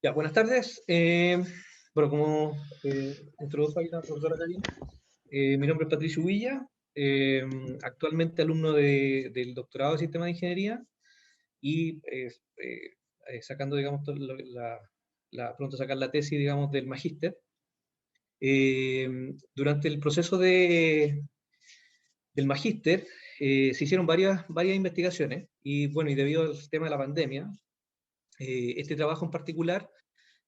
Ya, buenas tardes. Bueno, como introdujo ahí la profesora Karina, mi nombre es Patricio Villa, actualmente alumno del doctorado de Sistema de Ingeniería y sacando, digamos, pronto a sacar la tesis, digamos, del magíster. Durante el proceso del magíster se hicieron varias investigaciones y, bueno, y debido al tema de la pandemia, este trabajo en particular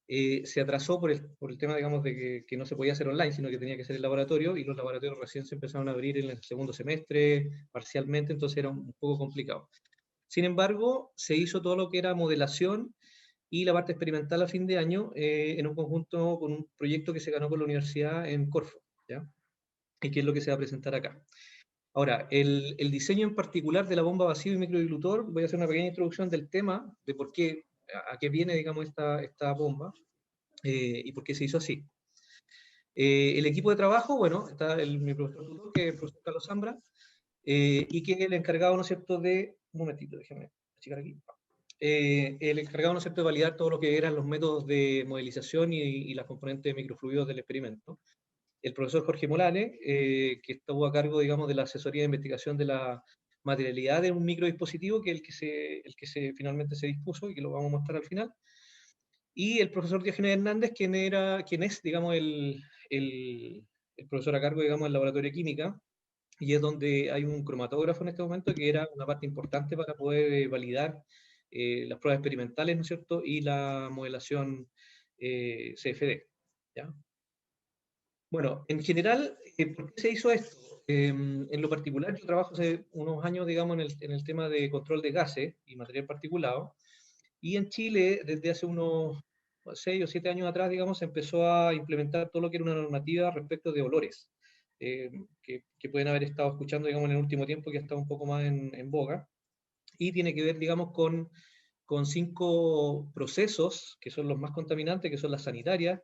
se atrasó por el tema, digamos, de que no se podía hacer online, sino que tenía que ser en laboratorio, y los laboratorios recién se empezaron a abrir en el segundo semestre, parcialmente, entonces era un poco complicado. Sin embargo, se hizo todo lo que era modelación y la parte experimental a fin de año en un conjunto con un proyecto que se ganó con la universidad en Corfo, ¿ya? Y que es lo que se va a presentar acá. Ahora, el diseño en particular de la bomba vacío y microdilutor, voy a hacer una pequeña introducción del tema, de por qué, a qué viene, digamos, esta bomba, y por qué se hizo así. El equipo de trabajo, bueno, está mi profesor tutor, que es el profesor Carlos Zambra, y que es el encargado, ¿no es cierto?, un momentito, déjame achicar aquí. El encargado, ¿no es cierto?, de validar todo lo que eran los métodos de modelización y las componentes de microfluidos del experimento. El profesor Jorge Molane, que estuvo a cargo, digamos, de la asesoría de investigación de la materialidad de un microdispositivo, que es el que finalmente se dispuso y que lo vamos a mostrar al final. Y el profesor Diógenes Hernández, quien es, digamos, el profesor a cargo, digamos, del laboratorio de química, y es donde hay un cromatógrafo en este momento, que era una parte importante para poder validar las pruebas experimentales, ¿no es cierto?, y la modelación CFD, ¿ya? Bueno, en general, ¿por qué se hizo esto? En lo particular, yo trabajo hace unos años, digamos, en el tema de control de gases y material particulado, y en Chile, desde hace unos 6 o 7 años atrás, digamos, se empezó a implementar todo lo que era una normativa respecto de olores, que pueden haber estado escuchando, digamos, en el último tiempo, que ha estado un poco más en boga, y tiene que ver, digamos, con 5 procesos que son los más contaminantes, que son las sanitarias,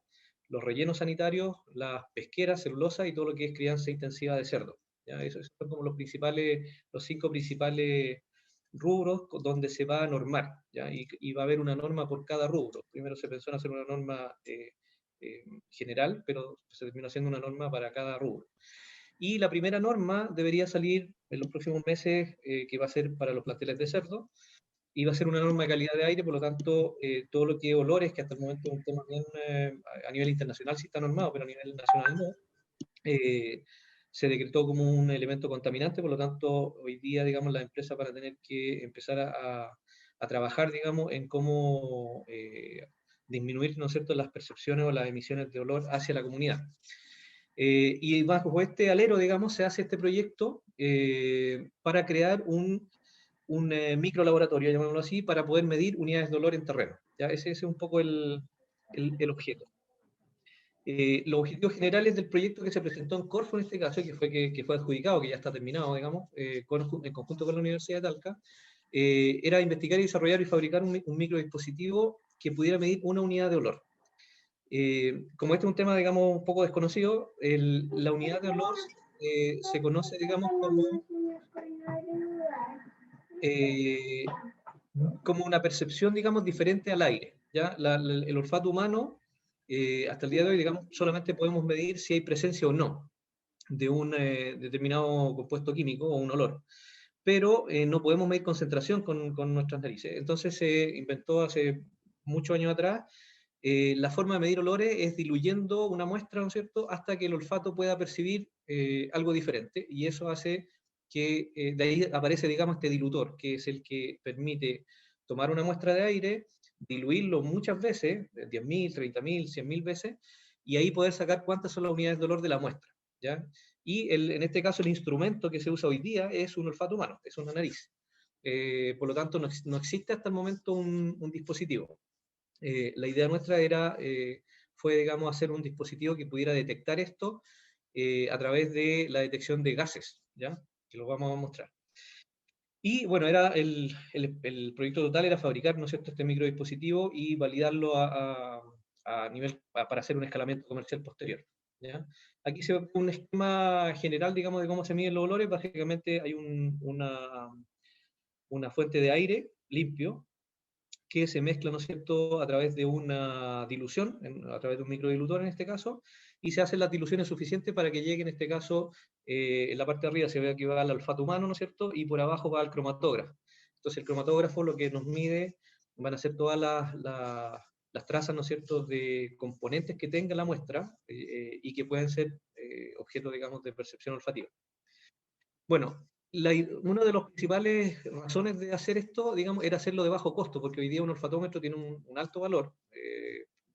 los rellenos sanitarios, las pesqueras, celulosa y todo lo que es crianza intensiva de cerdo. ¿Ya? Esos son como los 5 principales rubros donde se va a normar, ¿ya? Y va a haber una norma por cada rubro. Primero se pensó en hacer una norma general, pero se terminó haciendo una norma para cada rubro. Y la primera norma debería salir en los próximos meses, que va a ser para los planteles de cerdo, y va a ser una norma de calidad de aire, por lo tanto, todo lo que es olores, que hasta el momento es un tema bien, a nivel internacional sí está normado, pero a nivel nacional no, eh, se decretó como un elemento contaminante, por lo tanto, hoy día, digamos, las empresas van a tener que empezar a trabajar, digamos, en cómo disminuir, ¿no es cierto?, las percepciones o las emisiones de olor hacia la comunidad. Y bajo este alero, digamos, se hace este proyecto para crear un micro laboratorio, llamémoslo así, para poder medir unidades de olor en terreno. ¿Ya? Ese es un poco el objeto. Los objetivos generales del proyecto que se presentó en Corfo, en este caso, que fue adjudicado, que ya está terminado, digamos, en conjunto con la Universidad de Talca, era investigar y desarrollar y fabricar un microdispositivo que pudiera medir una unidad de olor. Como este es un tema, digamos, un poco desconocido, la unidad de olor se conoce, digamos, eh, como una percepción, digamos, diferente al aire. ¿Ya? El olfato humano, hasta el día de hoy, digamos, solamente podemos medir si hay presencia o no de un determinado compuesto químico o un olor, pero no podemos medir concentración con nuestras narices. Entonces se inventó hace muchos años atrás la forma de medir olores es diluyendo una muestra, ¿no es cierto?, hasta que el olfato pueda percibir algo diferente, y eso hace que de ahí aparece, digamos, este dilutor, que es el que permite tomar una muestra de aire, diluirlo muchas veces, 10.000, 30.000, 100.000 veces, y ahí poder sacar cuántas son las unidades de olor de la muestra, ¿ya? Y en este caso el instrumento que se usa hoy día es un olfato humano, es una nariz. Por lo tanto, no existe hasta el momento un dispositivo. La idea nuestra fue, digamos, hacer un dispositivo que pudiera detectar esto a través de la detección de gases, ¿ya? Que lo vamos a mostrar. Y bueno, el proyecto total era fabricar, ¿no es cierto?, este microdispositivo y validarlo a nivel para hacer un escalamiento comercial posterior, ¿ya? Aquí se ve un esquema general, digamos, de cómo se miden los olores. Básicamente hay una fuente de aire limpio, que se mezcla, ¿no es cierto?, a través de una dilución, a través de un microdilutor en este caso, y se hacen las diluciones suficientes para que llegue, en este caso, en la parte de arriba se vea que va al olfato humano, ¿no es cierto?, y por abajo va al cromatógrafo. Entonces el cromatógrafo lo que nos mide van a ser todas las trazas, ¿no es cierto?, de componentes que tenga la muestra y que pueden ser objeto, digamos, de percepción olfativa. Bueno, una de las principales razones de hacer esto, digamos, era hacerlo de bajo costo, porque hoy día un olfatómetro tiene un alto valor,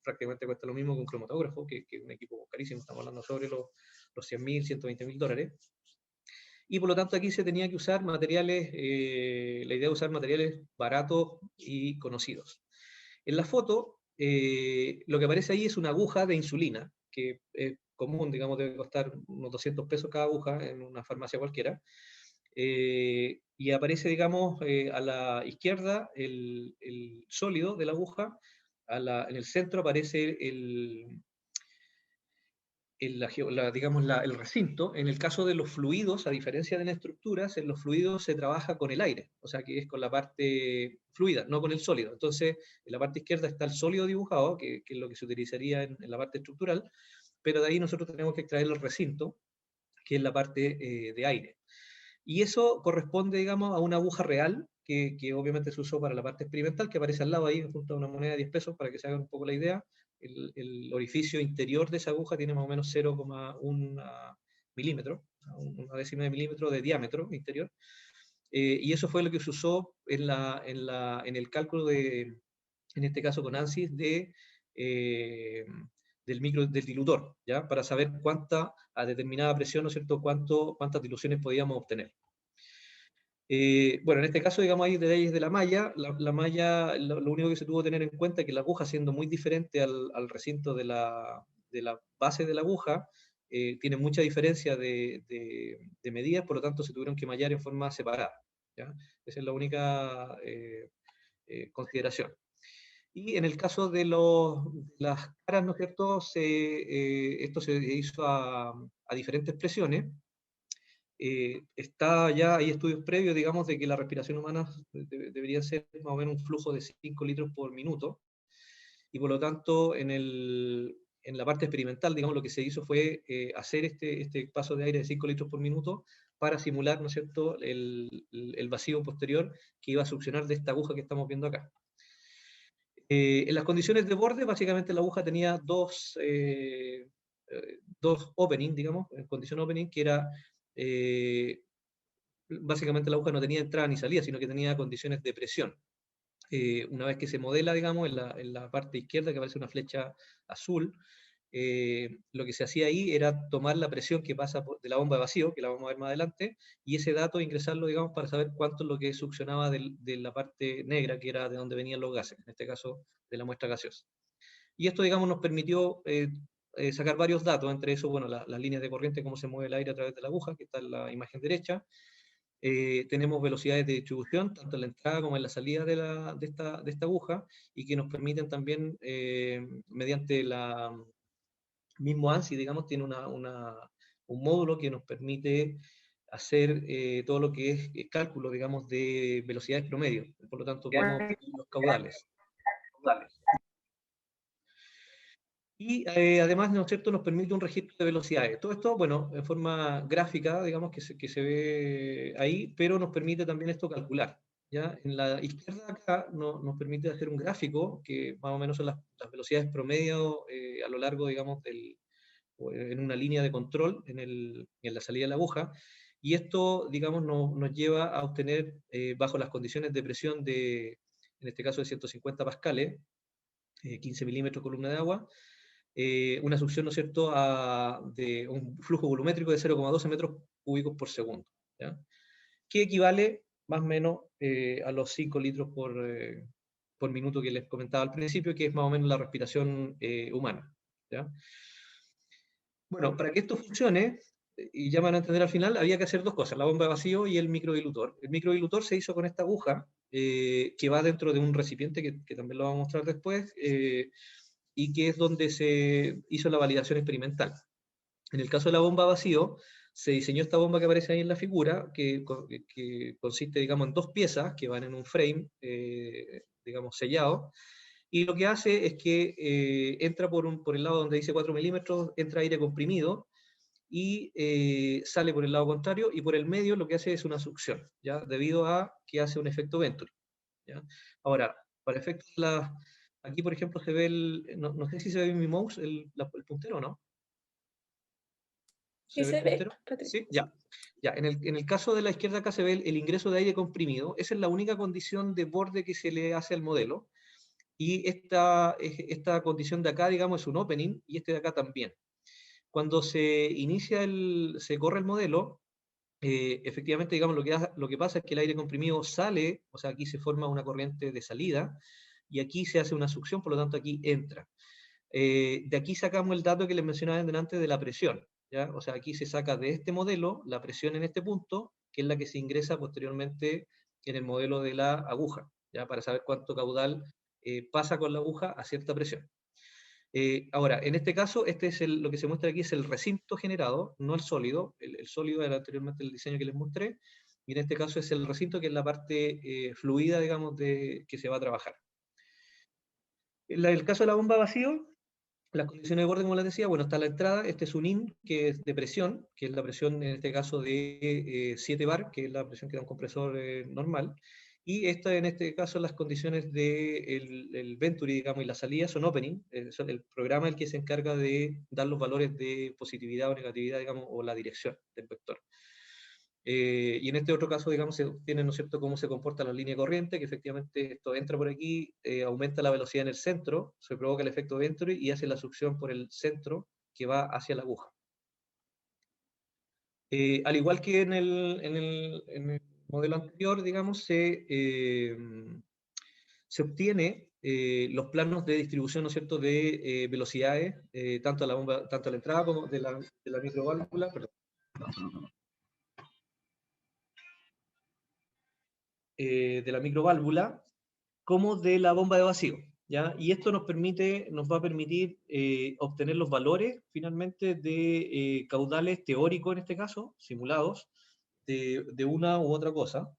prácticamente cuesta lo mismo que un cromatógrafo, que es un equipo carísimo, estamos hablando sobre los $100.000, $120.000, y por lo tanto aquí se tenía que usar materiales, la idea de usar materiales baratos y conocidos. En la foto, lo que aparece ahí es una aguja de insulina, que es común, digamos, debe costar unos 200 pesos cada aguja en una farmacia cualquiera, y aparece, digamos, a la izquierda el sólido de la aguja, en el centro aparece el recinto. En el caso de los fluidos, a diferencia de las estructuras, en los fluidos se trabaja con el aire, o sea que es con la parte fluida, no con el sólido. Entonces, en la parte izquierda está el sólido dibujado, que es lo que se utilizaría en la parte estructural, pero de ahí nosotros tenemos que extraer el recinto, que es la parte de aire. Y eso corresponde, digamos, a una aguja real, que obviamente se usó para la parte experimental, que aparece al lado ahí, junto a una moneda de 10 pesos, para que se hagan un poco la idea. El orificio interior de esa aguja tiene más o menos 0,1 milímetro, una décima de milímetro de diámetro interior. Y eso fue lo que se usó en el cálculo en este caso con ANSYS, del dilutor, ¿ya? Para saber a determinada presión, ¿no es cierto?, cuántas diluciones podíamos obtener. Bueno, en este caso, digamos, hay detalles de la malla. La malla, lo único que se tuvo que tener en cuenta es que la aguja, siendo muy diferente al recinto de la base de la aguja, tiene mucha diferencia de medidas, por lo tanto se tuvieron que mallar en forma separada, ¿ya? Esa es la única consideración. Y en el caso de las caras, ¿no es cierto?, esto se hizo a diferentes presiones. Hay estudios previos, digamos, de que la respiración humana debería ser más o menos un flujo de 5 litros por minuto, y por lo tanto, en la parte experimental, digamos, lo que se hizo fue hacer este paso de aire de 5 litros por minuto para simular, ¿no es cierto?, el vacío posterior que iba a succionar de esta aguja que estamos viendo acá. En las condiciones de borde, básicamente la aguja tenía dos openings, digamos, en condición opening, que era, básicamente la aguja no tenía entrada ni salida, sino que tenía condiciones de presión. Una vez que se modela, digamos, en la parte izquierda, que aparece una flecha azul, lo que se hacía ahí era tomar la presión que pasa de la bomba de vacío, que la vamos a ver más adelante, y ese dato ingresarlo, digamos, para saber cuánto es lo que succionaba de la parte negra, que era de donde venían los gases, en este caso de la muestra gaseosa. Y esto, digamos, nos permitió sacar varios datos, entre eso, bueno, las líneas de corriente, cómo se mueve el aire a través de la aguja, que está en la imagen derecha. Tenemos velocidades de distribución, tanto en la entrada como en la salida de esta aguja, y que nos permiten también, mediante la mismo ANSI, digamos, tiene un módulo que nos permite hacer todo lo que es cálculo, digamos, de velocidades promedio. Por lo tanto, podemos ver los caudales. Y además, ¿no es cierto?, nos permite un registro de velocidades. Todo esto, bueno, en forma gráfica, digamos, que se ve ahí, pero nos permite también esto calcular, ¿ya? En la izquierda acá nos permite hacer un gráfico, que más o menos son las velocidades promedio a lo largo, digamos, en una línea de control en la salida de la aguja, y esto, digamos, nos lleva a obtener, bajo las condiciones de presión en este caso de 150 pascales, 15 milímetros columna de agua, una succión, ¿no es cierto?, de un flujo volumétrico de 0,12 metros cúbicos por segundo, ¿ya? Que equivale más o menos a los 5 litros por minuto que les comentaba al principio, que es más o menos la respiración humana, ¿ya? Bueno, para que esto funcione, y ya van a entender al final, había que hacer dos cosas, la bomba de vacío y el microdilutor. El microdilutor se hizo con esta aguja, que va dentro de un recipiente, que también lo vamos a mostrar después, y que es donde se hizo la validación experimental. En el caso de la bomba a vacío, se diseñó esta bomba que aparece ahí en la figura, que consiste, digamos, en dos piezas que van en un frame digamos, sellado, y lo que hace es que entra por el lado donde dice 4 milímetros, entra aire comprimido, y sale por el lado contrario, y por el medio lo que hace es una succión, ¿ya? Debido a que hace un efecto Venturi, ¿ya? Ahora, para efectos aquí por ejemplo se ve no sé si se ve en mi mouse el puntero, ¿no? Sí ¿Se ve el se ve, puntero? Patricio. Sí, ya. Ya, en el caso de la izquierda acá se ve el ingreso de aire comprimido. Esa es la única condición de borde que se le hace al modelo. Y esta condición de acá, digamos, es un opening, y este de acá también. Cuando se corre el modelo, efectivamente, digamos, lo que pasa es que el aire comprimido sale, o sea, aquí se forma una corriente de salida, y aquí se hace una succión, por lo tanto aquí entra. De aquí sacamos el dato que les mencionaba antes de la presión, ¿ya? O sea, aquí se saca de este modelo la presión en este punto, que es la que se ingresa posteriormente en el modelo de la aguja, ¿ya? Para saber cuánto caudal pasa con la aguja a cierta presión. Ahora, en este caso, lo que se muestra aquí es el recinto generado, no el sólido. El sólido era anteriormente el diseño que les mostré, y en este caso es el recinto, que es la parte fluida, digamos, que se va a trabajar. En el caso de la bomba vacío, las condiciones de borde, como les decía, bueno, está la entrada, este es un IN, que es de presión, que es la presión en este caso de 7 bar, que es la presión que da un compresor normal, y en este caso las condiciones del Venturi, digamos, y la salida son opening, el programa el que se encarga de dar los valores de positividad o negatividad, digamos, o la dirección del vector. Y en este otro caso, digamos, se obtiene, ¿no es cierto?, cómo se comporta la línea corriente, que efectivamente esto entra por aquí, aumenta la velocidad en el centro, se provoca el efecto Venturi y hace la succión por el centro que va hacia la aguja. Al igual que en el modelo anterior, digamos, se obtiene los planos de distribución, ¿no es cierto?, de velocidades, tanto a la bomba, tanto a la entrada como de la microválvula, perdón, de la microválvula, como de la bomba de vacío, ¿ya? Y esto nos va a permitir obtener los valores, finalmente, de caudales teóricos, en este caso, simulados, de una u otra cosa.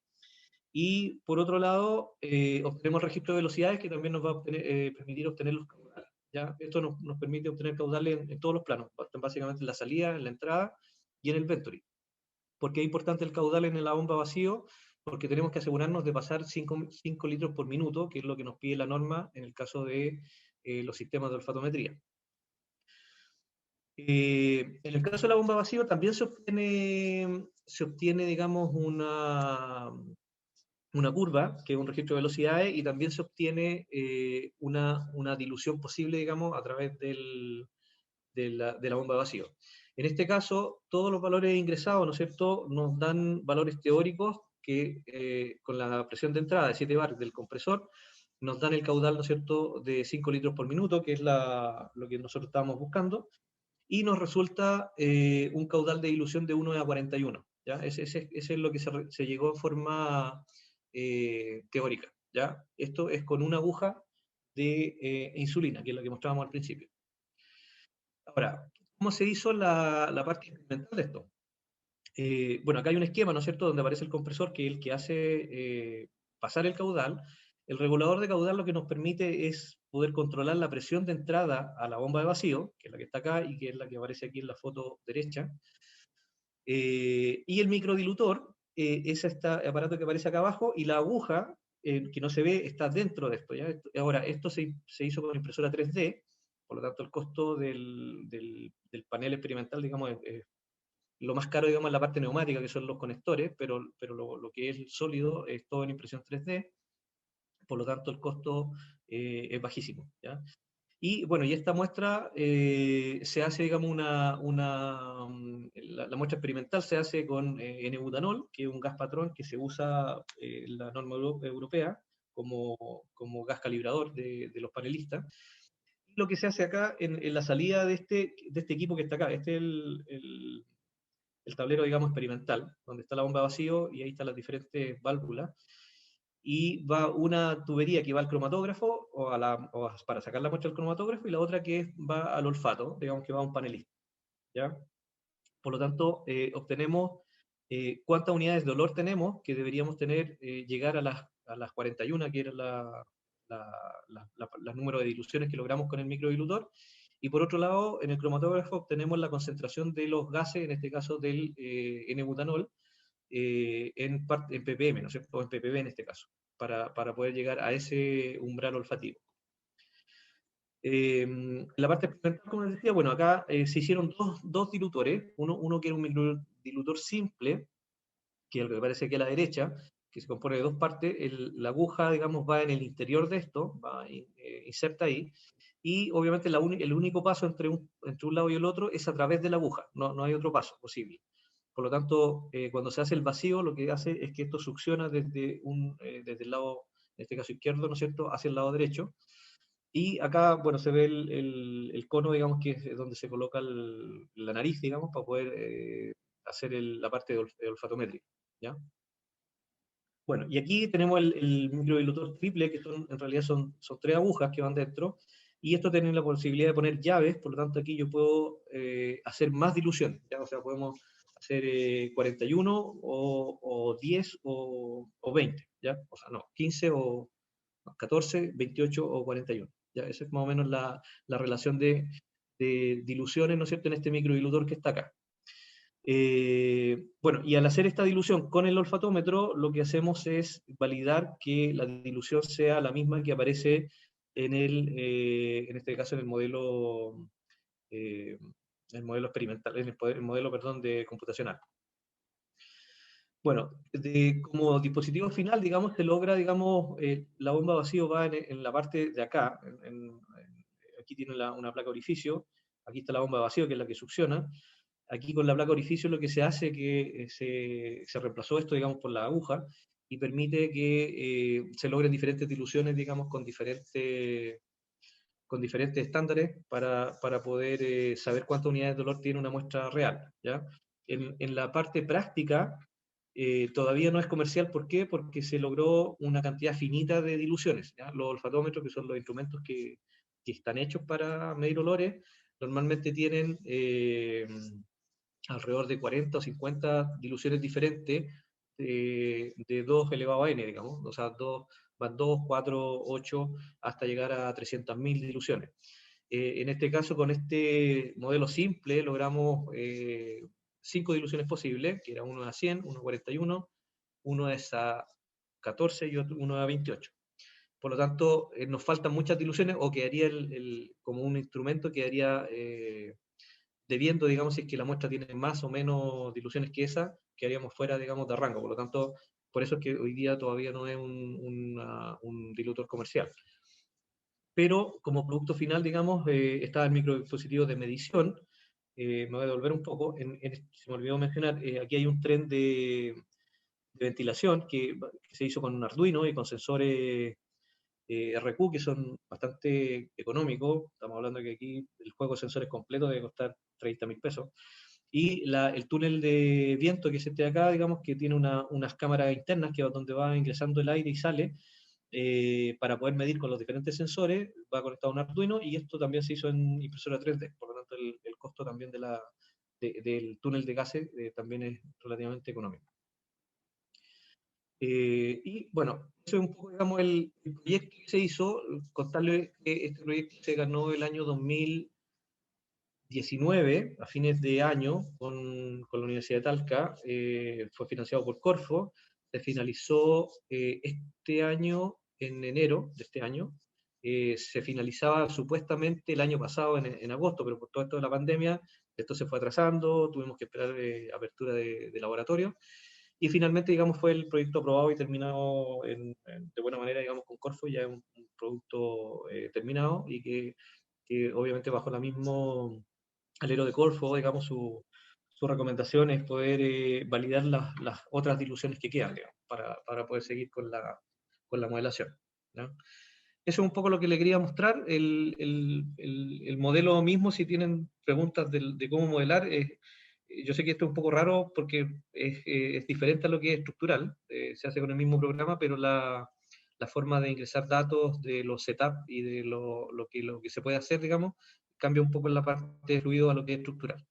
Y, por otro lado, obtenemos el registro de velocidades, que también nos va a permitir obtener los caudales, ¿ya? Esto nos permite obtener caudales en todos los planos, básicamente en la salida, en la entrada y en el Venturi. ¿Por qué es importante el caudal en la bomba vacío? Porque tenemos que asegurarnos de pasar 5 litros por minuto, que es lo que nos pide la norma en el caso de los sistemas de olfatometría. En el caso de la bomba vacío también se obtiene, digamos, una curva, que es un registro de velocidades, y también se obtiene una dilución posible, digamos, a través de la bomba de vacío. En este caso, todos los valores ingresados, ¿no es cierto?, nos dan valores teóricos que con la presión de entrada de 7 bar del compresor, nos dan el caudal, ¿no es cierto?, de 5 litros por minuto, que es lo que nosotros estábamos buscando, y nos resulta un caudal de dilución de 1 a 41. ¿Ya? Ese es lo que se llegó en forma teórica. ¿Ya? Esto es con una aguja de insulina, que es la que mostrábamos al principio. Ahora, ¿cómo se hizo la parte experimental de esto? Bueno, acá hay un esquema, ¿no es cierto?, donde aparece el compresor, que es el que hace pasar el caudal. El regulador de caudal lo que nos permite es poder controlar la presión de entrada a la bomba de vacío, que es la que está acá y que es la que aparece aquí en la foto derecha. Y el microdilutor es este aparato que aparece acá abajo, y la aguja, que no se ve, está dentro de esto, ¿ya? Ahora, esto se hizo con impresora 3D, por lo tanto el costo del panel experimental, digamos, lo más caro, digamos, es la parte neumática, que son los conectores, pero lo que es sólido es todo en impresión 3D, por lo tanto el costo es bajísimo, ¿ya? Y bueno, y esta muestra se hace, digamos, la muestra experimental se hace con N-butanol, que es un gas patrón que se usa en la norma europea como gas calibrador de los panelistas. Y lo que se hace acá en la salida de este equipo que está acá, este es el tablero, digamos, experimental, donde está la bomba de vacío y ahí están las diferentes válvulas, y va una tubería que va al cromatógrafo para sacar la muestra del cromatógrafo, y la otra que va al olfato, digamos que va a un panelista, ¿ya? Por lo tanto, obtenemos cuántas unidades de olor tenemos, que deberíamos tener, llegar a las 41, que era los números de diluciones que logramos con el microdilutor. Y por otro lado, en el cromatógrafo obtenemos la concentración de los gases, en este caso del N-butanol, en ppm, ¿no es cierto? O en ppb en este caso, para poder llegar a ese umbral olfativo. La parte experimental, como les decía, bueno, acá se hicieron dos dilutores, uno que era un microdilutor simple, que es lo que aparece aquí a la derecha, que se compone de dos partes. La aguja, digamos, va en el interior de esto, va inserta ahí, y obviamente el único paso entre un lado y el otro es a través de la aguja, no hay otro paso posible. Por lo tanto, cuando se hace el vacío, lo que hace es que esto succiona desde el lado, en este caso izquierdo, ¿no es cierto?, hacia el lado derecho. Y acá, bueno, se ve el cono, digamos, que es donde se coloca la nariz, digamos, para poder hacer la parte de olfatométrica, ¿ya? Bueno, y aquí tenemos el microdilutor triple, que en realidad son 3 agujas que van dentro, y esto tiene la posibilidad de poner llaves, por lo tanto aquí yo puedo hacer más dilución, ¿ya? O sea, podemos hacer 41 o 10 o 20, ¿ya? O sea, no, 15 o 14, 28 o 41. ¿Ya? Esa es más o menos la relación de diluciones, ¿no es cierto?, en este microdilutor que está acá. Bueno, y al hacer esta dilución con el olfatómetro, lo que hacemos es validar que la dilución sea la misma que aparece en en este caso, en el modelo experimental, en el modelo, perdón, de computacional. Bueno, como dispositivo final, digamos, se logra, digamos, la bomba vacío va en la parte de acá, aquí tiene una placa orificio, aquí está la bomba vacío, que es la que succiona. Aquí con la placa orificio lo que se hace es que se reemplazó esto, digamos, por la aguja, y permite que se logren diferentes diluciones, digamos, con diferentes estándares para poder saber cuántas unidades de dolor tiene una muestra real, ¿ya? En la parte práctica, todavía no es comercial. ¿Por qué? Porque se logró una cantidad finita de diluciones, ¿ya? Los olfatómetros, que son los instrumentos que están hechos para medir olores, normalmente tienen alrededor de 40 o 50 diluciones diferentes de 2 elevado a n, digamos, o sea, van 2, 4, 8, hasta llegar a 300.000 diluciones. En este caso, con este modelo simple, logramos 5 diluciones posibles, que era uno a 100, uno a 41, uno es a 14 y uno a 28. Por lo tanto, nos faltan muchas diluciones, o quedaría como un instrumento, quedaría debiendo, digamos, si es que la muestra tiene más o menos diluciones que esa, quedaríamos fuera, digamos, de rango. Por lo tanto, por eso es que hoy día todavía no es un dilutor comercial. Pero como producto final, digamos, está el microdispositivo de medición. Me voy a devolver un poco. Se me olvidó mencionar, aquí hay un tren de ventilación que se hizo con un Arduino y con sensores RQ, que son bastante económicos. Estamos hablando de que aquí el juego de sensores completo debe costar 30.000 pesos. Y el túnel de viento, que es este de acá, digamos, que tiene unas cámaras internas que donde va ingresando el aire y sale, para poder medir con los diferentes sensores, va conectado a un Arduino, y esto también se hizo en impresora 3D. Por lo tanto, el costo también del túnel de gases también es relativamente económico. Y bueno, eso es un poco, digamos, el proyecto que se hizo. Contarle que este proyecto se ganó el año 2019, a fines de año, con la Universidad de Talca. Fue financiado por Corfo. Se finalizó este año, en enero de este año. Se finalizaba supuestamente el año pasado, en agosto, pero por todo esto de la pandemia, esto se fue atrasando, tuvimos que esperar apertura de laboratorio. Y finalmente, digamos, fue el proyecto aprobado y terminado de buena manera, digamos, con Corfo. Ya es un producto terminado, y que obviamente bajo la mismo alero de Corfo, digamos, su recomendación es poder validar las otras diluciones que quedan, digamos, para poder seguir con la modelación, ¿no? Eso es un poco lo que le quería mostrar. El modelo mismo, si tienen preguntas de cómo modelar, yo sé que esto es un poco raro porque es diferente a lo que es estructural. Se hace con el mismo programa, pero la forma de ingresar datos, de los setups y de lo que se puede hacer, digamos, cambia un poco en la parte de fluido a lo que es estructural.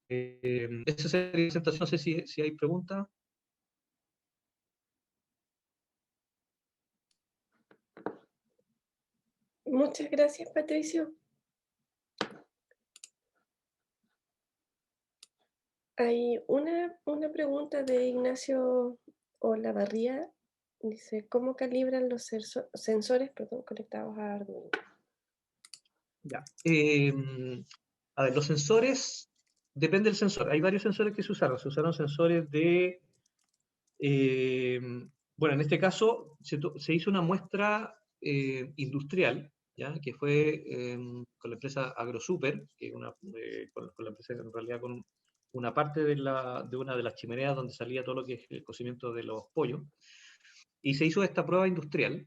Esa sería la presentación. No sé si hay preguntas. Muchas gracias, Patricio. Hay una pregunta de Ignacio Olavarría. Dice, ¿cómo calibran los sensores, perdón, conectados a Arduino? Ya. A ver, los sensores, depende del sensor. Hay varios sensores que se usaron. Se usaron sensores de... bueno, en este caso se hizo una muestra industrial, ¿ya? Que fue con la empresa AgroSuper, que es con la empresa en realidad con una parte de una de las chimeneas donde salía todo lo que es el cocimiento de los pollos. Y se hizo esta prueba industrial.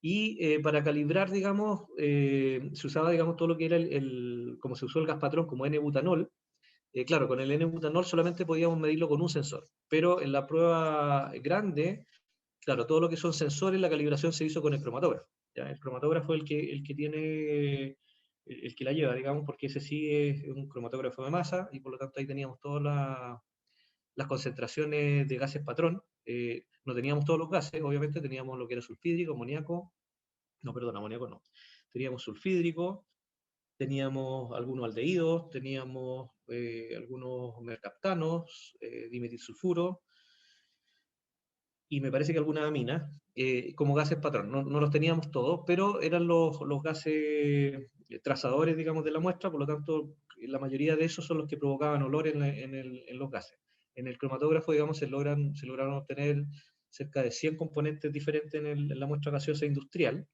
Y para calibrar, digamos, se usaba, digamos, todo lo que era como se usó el gas patrón como N-butanol. Claro, con el N-butanol solamente podíamos medirlo con un sensor, pero en la prueba grande, claro, todo lo que son sensores, la calibración se hizo con el cromatógrafo. ¿Ya? El cromatógrafo es el que tiene, el que la lleva, digamos, porque ese sí es un cromatógrafo de masa, y por lo tanto ahí teníamos todas las concentraciones de gases patrón. No teníamos todos los gases, obviamente teníamos lo que era sulfídrico, amoníaco, no, perdón, amoníaco no. Teníamos sulfídrico, teníamos algunos aldehídos, teníamos algunos mercaptanos, dimetilsulfuro, y me parece que algunas aminas, como gases patrón. No, no los teníamos todos, pero eran los gases trazadores, digamos, de la muestra, por lo tanto, la mayoría de esos son los que provocaban olor en los gases. En el cromatógrafo, digamos, se lograron obtener cerca de 100 componentes diferentes en la muestra gaseosa industrial.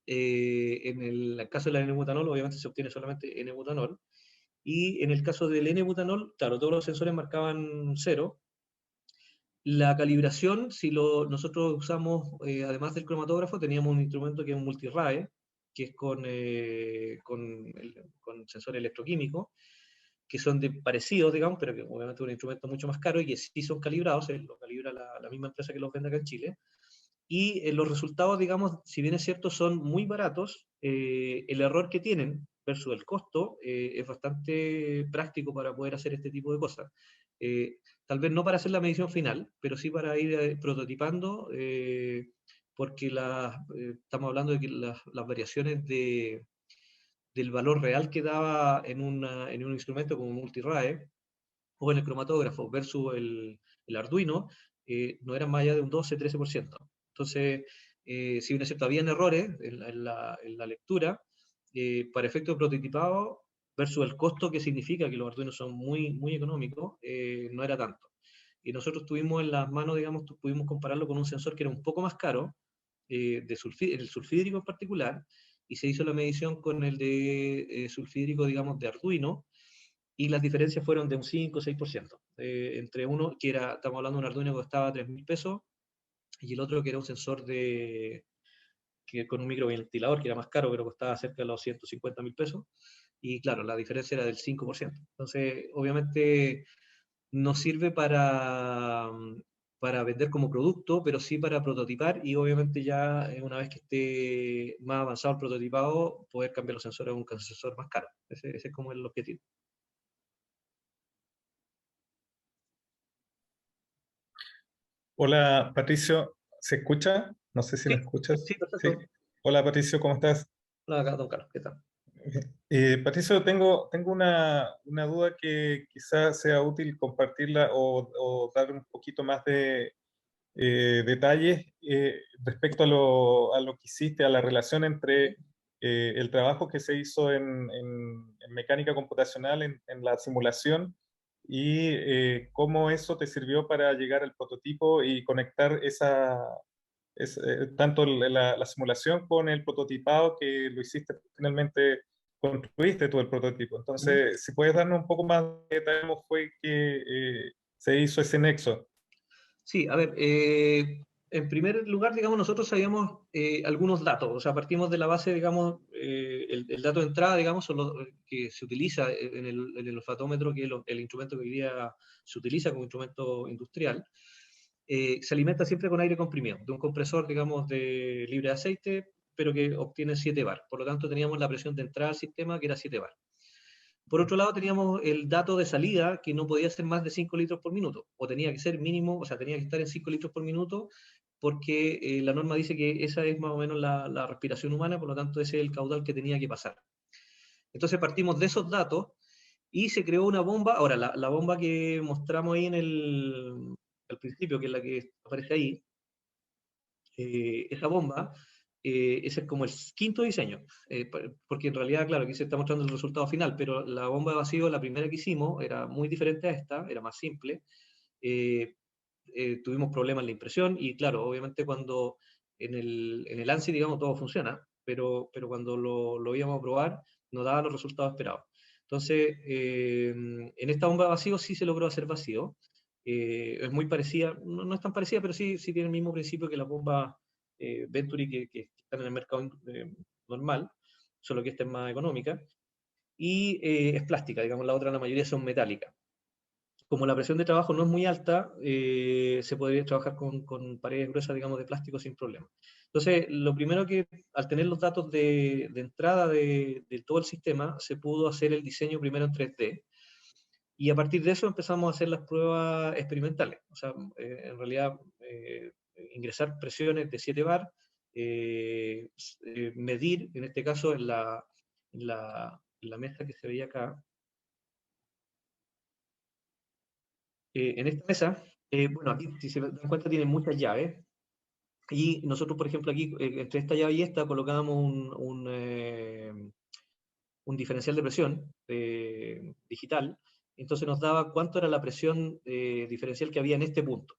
En el caso del N-butanol, obviamente se obtiene solamente N-butanol, y en el caso del N-butanol, claro, todos los sensores marcaban 0. La calibración, nosotros usamos, además del cromatógrafo, teníamos un instrumento que es un multirrae, que es con sensor electroquímico, que son parecidos, digamos, pero que obviamente es un instrumento mucho más caro y que sí son calibrados, lo calibra la misma empresa que los vende acá en Chile. Y los resultados, digamos, si bien es cierto, son muy baratos, el error que tienen versus el costo es bastante práctico para poder hacer este tipo de cosas. Tal vez no para hacer la medición final, pero sí para ir prototipando, porque estamos hablando de que las variaciones del valor real que daba en un instrumento como multirrae o en el cromatógrafo versus el Arduino, no eran más allá de un 12-13%. Entonces, si bien es cierto, habían errores en la lectura, para efecto de prototipado versus el costo que significa que los Arduinos son muy, muy económicos, no era tanto. Y nosotros tuvimos en las manos, digamos, pudimos compararlo con un sensor que era un poco más caro, el sulfídrico en particular, y se hizo la medición con el de sulfídrico, digamos, de Arduino, y las diferencias fueron de un 5 o 6%. Entre uno, estamos hablando de un Arduino que costaba 3.000 pesos, y el otro que era un sensor con un microventilador, que era más caro, pero costaba cerca de los 150.000 pesos, y claro, la diferencia era del 5%. Entonces, obviamente, no sirve para vender como producto, pero sí para prototipar, y obviamente ya una vez que esté más avanzado el prototipado, poder cambiar los sensores a un sensor más caro. Ese es como el objetivo. Hola Patricio, ¿se escucha? No sé si me Sí, escuchas. sí, Sí. perfecto. Hola Patricio, ¿cómo estás? Hola, acá, don Carlos, ¿qué tal? Patricio, tengo una duda que quizás sea útil compartirla o dar un poquito más de detalles respecto a lo que hiciste, a la relación entre el trabajo que se hizo en mecánica computacional, en la simulación, y cómo eso te sirvió para llegar al prototipo y conectar tanto la simulación con el prototipado que lo hiciste finalmente, construiste tú el prototipo. Ujú. Entonces, si puedes darnos un poco más de detalle cómo fue que se hizo ese nexo. Sí, a ver, en primer lugar, digamos, nosotros sabíamos algunos datos, o sea, partimos de la base, digamos, el dato de entrada, digamos, son los que se utiliza en el olfatómetro, que es el instrumento que hoy día se utiliza como instrumento industrial. Se alimenta siempre con aire comprimido, de un compresor, digamos, de libre de aceite, pero que obtiene 7 bar. Por lo tanto, teníamos la presión de entrada al sistema, que era 7 bar. Por otro lado, teníamos el dato de salida, que no podía ser más de 5 litros por minuto, o tenía que ser mínimo, o sea, tenía que estar en 5 litros por minuto, porque la norma dice que esa es más o menos la respiración humana, por lo tanto ese es el caudal que tenía que pasar. Entonces partimos de esos datos y se creó una bomba. Ahora, la bomba que mostramos ahí al principio, que es la que aparece ahí, esa bomba, ese es como el quinto diseño, porque en realidad, claro, aquí se está mostrando el resultado final, pero la bomba de vacío, la primera que hicimos, era muy diferente a esta, era más simple. Tuvimos problemas en la impresión y claro, obviamente cuando en el ANSI, digamos, todo funciona, pero cuando lo íbamos a probar, no daba los resultados esperados. Entonces, en esta bomba de vacío sí se logró hacer vacío. Es muy parecida, no es tan parecida, pero sí tiene el mismo principio que las bombas Venturi que están en el mercado normal, solo que esta es más económica. Y es plástica, digamos, la otra la mayoría son metálicas. Como la presión de trabajo no es muy alta, se podría trabajar con paredes gruesas, digamos, de plástico sin problema. Entonces, lo primero que, al tener los datos de entrada de todo el sistema, se pudo hacer el diseño primero en 3D, y a partir de eso empezamos a hacer las pruebas experimentales. O sea, en realidad, ingresar presiones de 7 bar, medir, en este caso, en la mesa que se veía acá, en esta mesa, bueno, aquí si se dan cuenta tiene muchas llaves, y nosotros, por ejemplo, aquí, entre esta llave y esta, colocábamos un diferencial de presión digital, entonces nos daba cuánto era la presión diferencial que había en este punto.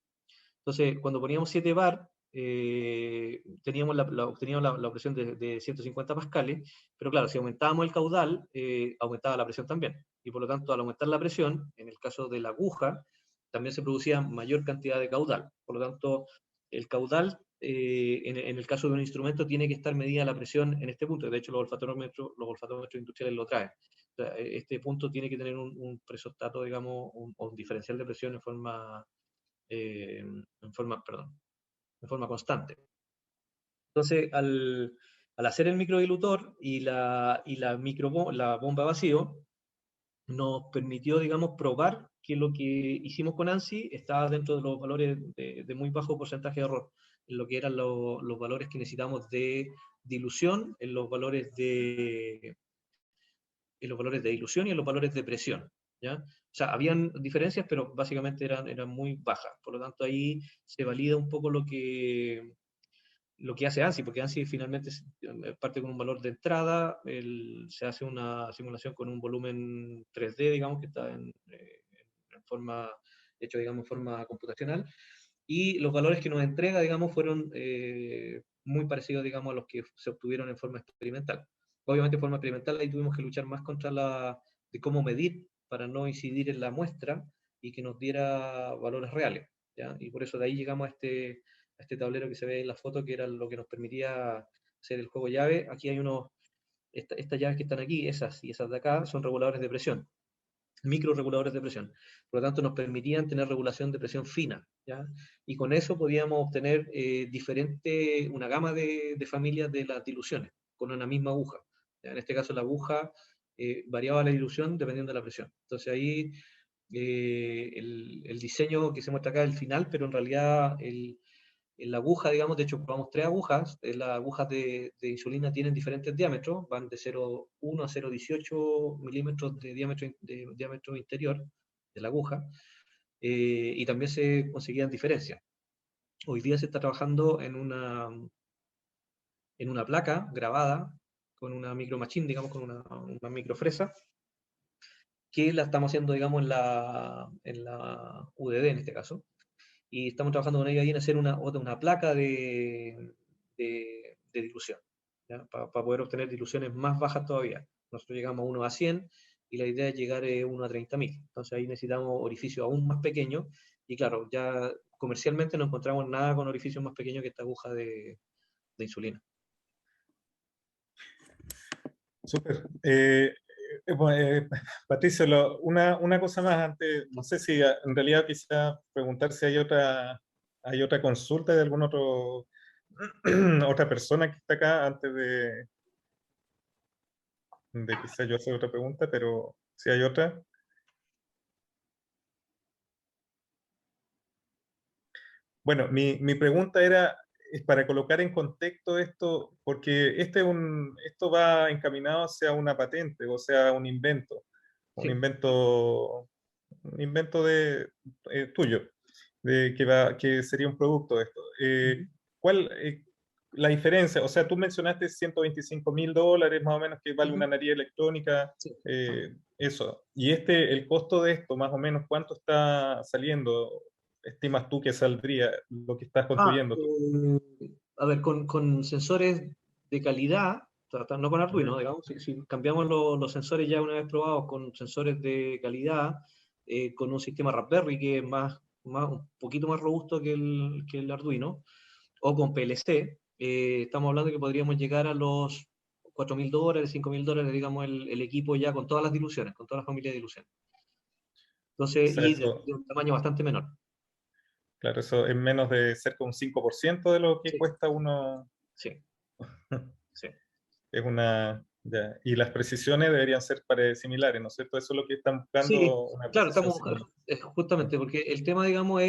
Entonces, cuando poníamos 7 bar, obteníamos la presión de 150 pascales, pero claro, si aumentábamos el caudal, aumentaba la presión también. Y por lo tanto, al aumentar la presión, en el caso de la aguja, también se producía mayor cantidad de caudal. Por lo tanto, el caudal, en el caso de un instrumento, tiene que estar medida la presión en este punto. De hecho, los olfatómetros industriales lo traen. O sea, este punto tiene que tener un presostato, digamos, o un diferencial de presión en forma constante. Entonces, al hacer el microdilutor y la bomba vacío, nos permitió, digamos, probar que lo que hicimos con ANSI estaba dentro de los valores de muy bajo porcentaje de error, en lo que eran los valores que necesitamos de dilución, en los valores de dilución y en los valores de presión, ¿ya? O sea, habían diferencias, pero básicamente eran muy bajas. Por lo tanto, ahí se valida un poco lo que hace ANSI, porque ANSI finalmente parte con un valor de entrada, se hace una simulación con un volumen 3D, digamos, que está en forma, hecho, digamos, en forma computacional, y los valores que nos entrega, digamos, fueron muy parecidos, digamos, a los que se obtuvieron en forma experimental. Obviamente, en forma experimental, ahí tuvimos que luchar más contra de cómo medir para no incidir en la muestra y que nos diera valores reales, ¿ya? Y por eso de ahí llegamos a este tablero que se ve en la foto, que era lo que nos permitía hacer el juego llave. Aquí hay estas llaves que están aquí, esas y esas de acá, son reguladores de presión, microreguladores de presión. Por lo tanto, nos permitían tener regulación de presión fina, ¿ya? Y con eso podíamos obtener una gama de familias de las diluciones, con una misma aguja, ¿ya? En este caso, la aguja variaba la dilución dependiendo de la presión. Entonces ahí el diseño que se muestra acá es el final, pero en realidad en la aguja, digamos, de hecho, probamos 3 agujas. Las agujas de insulina tienen diferentes diámetros, van de 0,1 a 0,18 milímetros de diámetro interior de la aguja, y también se conseguían diferencias. Hoy día se está trabajando en una placa grabada con una micro machine, digamos, con una microfresa, que la estamos haciendo, digamos, en la UDD en este caso. Y estamos trabajando con ellos ahí en hacer una placa de dilución, para poder obtener diluciones más bajas todavía. Nosotros llegamos a 1 a 100 y la idea es llegar a 1 a 30.000. Entonces ahí necesitamos orificios aún más pequeños, y claro, ya comercialmente no encontramos nada con orificios más pequeños que esta aguja de insulina. Súper. Patricio, una cosa más antes, no sé si en realidad quizá preguntar si hay otra consulta de algún otra persona que está acá antes de quizá yo hacer otra pregunta, pero si hay otra. Bueno, mi pregunta era, es para colocar en contexto esto, porque esto va encaminado hacia una patente, o sea, un Sí. invento, un invento tuyo, que sería un producto de esto. Ujú. ¿Cuál, la diferencia? O sea, tú mencionaste $125.000 más o menos que vale una Ujú. nariz electrónica, Sí. eso. Y el costo de esto, más o menos, ¿cuánto está saliendo? ¿Estimas tú que saldría lo que estás Ah, construyendo tú? a ver, con sensores de calidad, no con Arduino, Ujú. digamos, si cambiamos los sensores ya una vez probados con sensores de calidad, con un sistema Raspberry que es un poquito más robusto que el Arduino, o con PLC, estamos hablando que podríamos llegar a los $4.000, $5.000, digamos, el equipo ya con todas las diluciones, con toda la familia de diluciones. O Entonces, sea, y eso, de un tamaño bastante menor. claro, eso es menos de cerca de un 5% de lo que Sí, cuesta uno. sí, sí. Es ya. Y las precisiones deberían ser similares, ¿no es cierto? Eso es lo que están Sí, buscando, una claro, precisión estamos similar. justamente, porque el tema, digamos,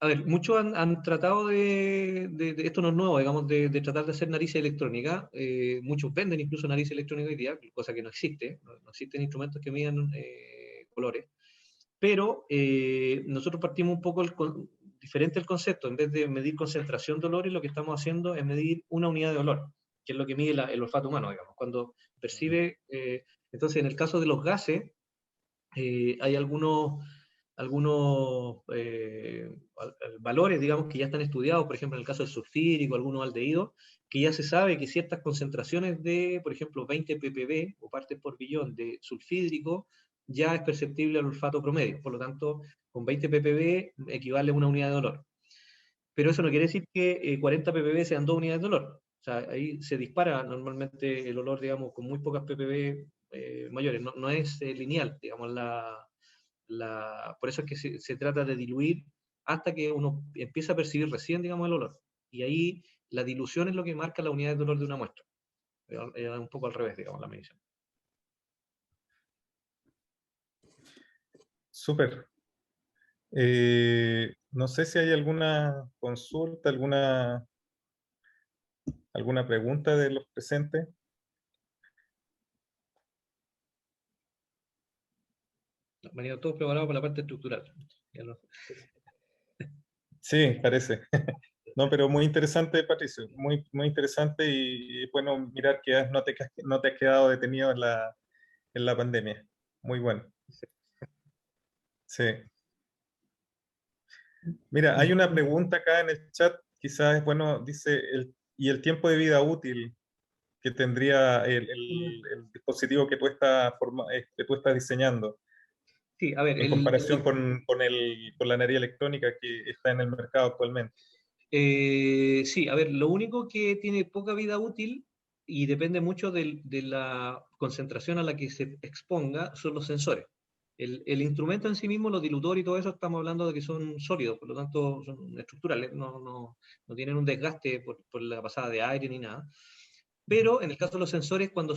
a ver, muchos han tratado esto no es nuevo, digamos, de tratar de hacer narices electrónicas. Muchos venden incluso narices electrónicas hoy día, cosa que no existe. No existen instrumentos que midan colores. Pero nosotros partimos un poco diferente el concepto. En vez de medir concentración de olores, lo que estamos haciendo es medir una unidad de olor, que es lo que mide el olfato humano, digamos. Cuando percibe, entonces en el caso de los gases, hay algunos valores, digamos, que ya están estudiados, por ejemplo, en el caso del sulfídrico, algunos aldehídos, que ya se sabe que ciertas concentraciones de, por ejemplo, 20 ppb o partes por billón de sulfídrico ya es perceptible al olfato promedio. Por lo tanto, con 20 ppb equivale a una unidad de olor. Pero eso no quiere decir que 40 ppb sean 2 unidades de olor. O sea, ahí se dispara normalmente el olor, digamos, con muy pocas ppb mayores. No es lineal, digamos, por eso es que se trata de diluir hasta que uno empieza a percibir recién, digamos, el olor. Y ahí la dilución es lo que marca la unidad de olor de una muestra. Es un poco al revés, digamos, la medición. Súper. No sé si hay alguna consulta, alguna pregunta de los presentes. Han venido todos preparados para la parte estructural. Ya Sí, parece. No, pero muy interesante, Patricio. Muy, muy interesante y bueno mirar que no te has quedado detenido en la pandemia. Muy bueno. Sí. Mira, hay una pregunta acá en el chat, quizás es bueno, dice, ¿y el tiempo de vida útil que tendría el dispositivo que que tú estás diseñando Sí, a ver, en comparación con la nariz electrónica que está en el mercado actualmente? sí, a ver, lo único que tiene poca vida útil y depende mucho de la concentración a la que se exponga son los sensores. El instrumento en sí mismo, los dilutores y todo eso, estamos hablando de que son sólidos, por lo tanto son estructurales, no tienen un desgaste por la pasada de aire ni nada. Pero en el caso de los sensores, cuando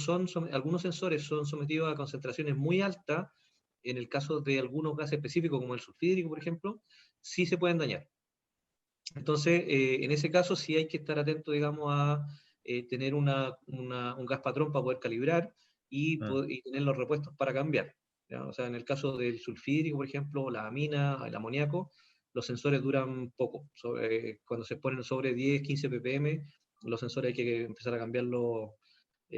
algunos sensores son sometidos a concentraciones muy altas, en el caso de algunos gases específicos, como el sulfídrico, por ejemplo, sí se pueden dañar. Entonces, en ese caso sí hay que estar atento, digamos, a tener un gas patrón para poder calibrar Mm, y tener los repuestos para cambiar. ¿Ya? O sea, en el caso del sulfídrico, por ejemplo, la amina, el amoníaco, los sensores duran poco. Cuando se ponen sobre 10, 15 ppm, los sensores hay que empezar a cambiarlos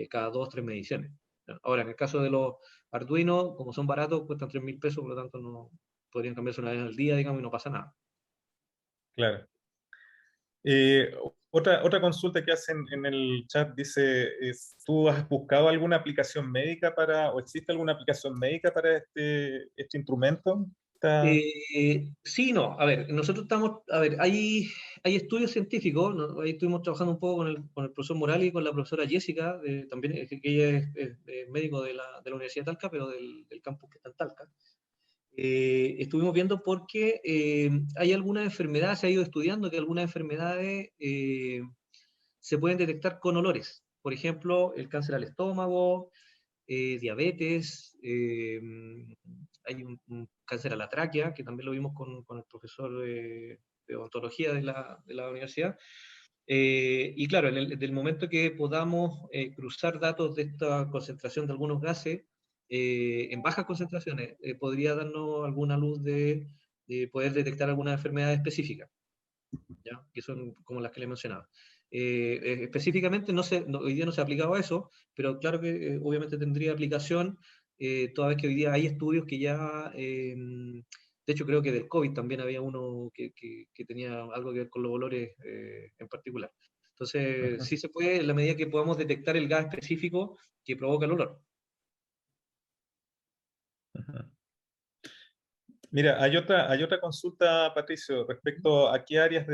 cada 2, 3 mediciones. ¿Ya? Ahora, en el caso de los Arduino, como son baratos, cuestan 3.000 pesos, por lo tanto no podrían cambiarse una vez al día, digamos, y no pasa nada. claro. Otra consulta que hacen en el chat dice, ¿tú has buscado alguna aplicación médica o existe alguna aplicación médica para este instrumento? Sí, no. A ver, nosotros estamos, a ver, hay estudios científicos, ¿no? Ahí estuvimos trabajando un poco con el profesor Morales y con la profesora Jessica, también, que ella es médico de la Universidad de Talca, pero del campus que está en Talca. Estuvimos viendo porque hay algunas enfermedades, se ha ido estudiando que algunas enfermedades se pueden detectar con olores. Por ejemplo, el cáncer al estómago, diabetes, hay un cáncer a la tráquea, que también lo vimos con el profesor de odontología de la universidad. Y claro, del momento que podamos cruzar datos de esta concentración de algunos gases, en bajas concentraciones, podría darnos alguna luz de poder detectar alguna enfermedad específica, ¿ya? Que son como las que le mencionaba. Específicamente, hoy día no se ha aplicado a eso, pero claro que obviamente tendría aplicación, toda vez que hoy día hay estudios que ya, de hecho creo que del COVID también había uno que tenía algo que ver con los olores en particular. Entonces, sí se puede, en la medida que podamos detectar el gas específico que provoca el olor. Mira, hay otra consulta, Patricio, respecto a qué áreas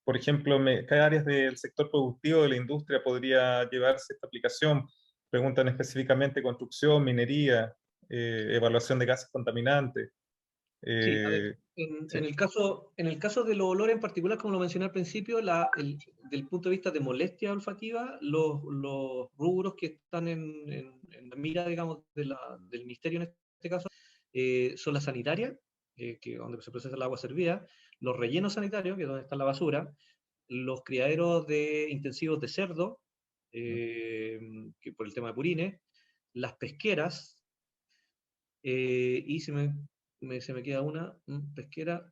por ejemplo, qué áreas del sector productivo de la industria podría llevarse esta aplicación. Preguntan específicamente construcción, minería, evaluación de gases contaminantes. Sí, a ver, Sí. en el caso de los olores en particular, como lo mencioné al principio, del punto de vista de molestia olfativa, los rubros que están en la mira, digamos, del ministerio en este caso, son la sanitaria, donde se procesa el agua servida, los rellenos sanitarios, que es donde está la basura, los criaderos intensivos de cerdo, que por el tema de purines, las pesqueras, y se me queda una pesquera,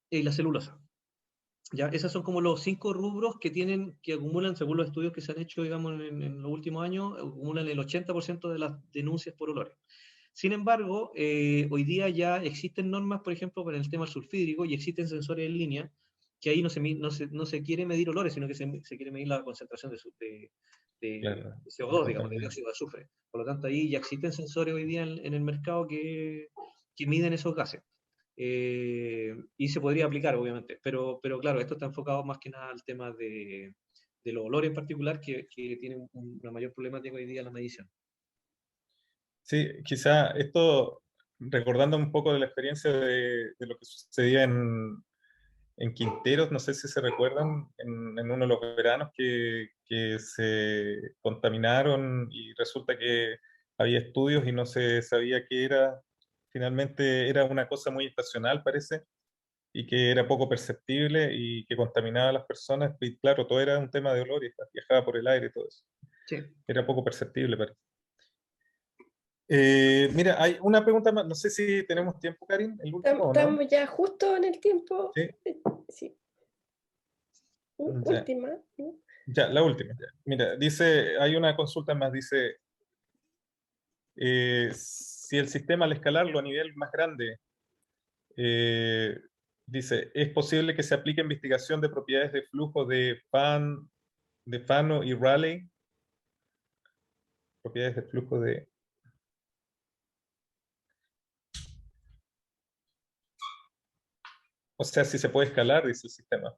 y la celulosa. ¿Ya? Esos son como los 5 rubros que acumulan, según los estudios que se han hecho, digamos, en los últimos años, acumulan el 80% de las denuncias por olores. Sin embargo, hoy día ya existen normas, por ejemplo, para el tema del sulfídrico, y existen sensores en línea, que ahí no se quiere medir olores, sino que se quiere medir la concentración Claro, de CO2, digamos, de dióxido de azufre. Por lo tanto, ahí ya existen sensores hoy día en el mercado que miden esos gases. Y se podría aplicar, obviamente, pero claro, esto está enfocado más que nada al tema de los olores en particular, que tienen una mayor problemática hoy día en la medición. sí, quizá esto, recordando un poco de la experiencia de lo que sucedía en Quinteros, no sé si se recuerdan, en uno de los veranos que se contaminaron y resulta que había estudios y no se sabía qué era. Finalmente era una cosa muy estacional, parece, y que era poco perceptible y que contaminaba a las personas. Y claro, todo era un tema de olor y viajaba por el aire y todo eso. Sí. Era poco perceptible, parece. Mira, hay una pregunta más. No sé si tenemos tiempo, Karin, el último o no. Estamos ya justo en el tiempo. Sí, Sí. ya, Última, ¿no? ya, la última. Ya. Mira, dice, hay una consulta más, dice, si el sistema al escalarlo a nivel más grande, eh, dice, ¿es posible que se aplique investigación de propiedades de flujo de Fano y Rayleigh? Propiedades de flujo de... O sea, si se puede escalar, dice el sistema.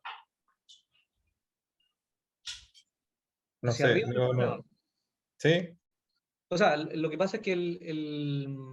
No Hacia sé, arriba, no, no. no. ¿Sí? O sea, lo que pasa es que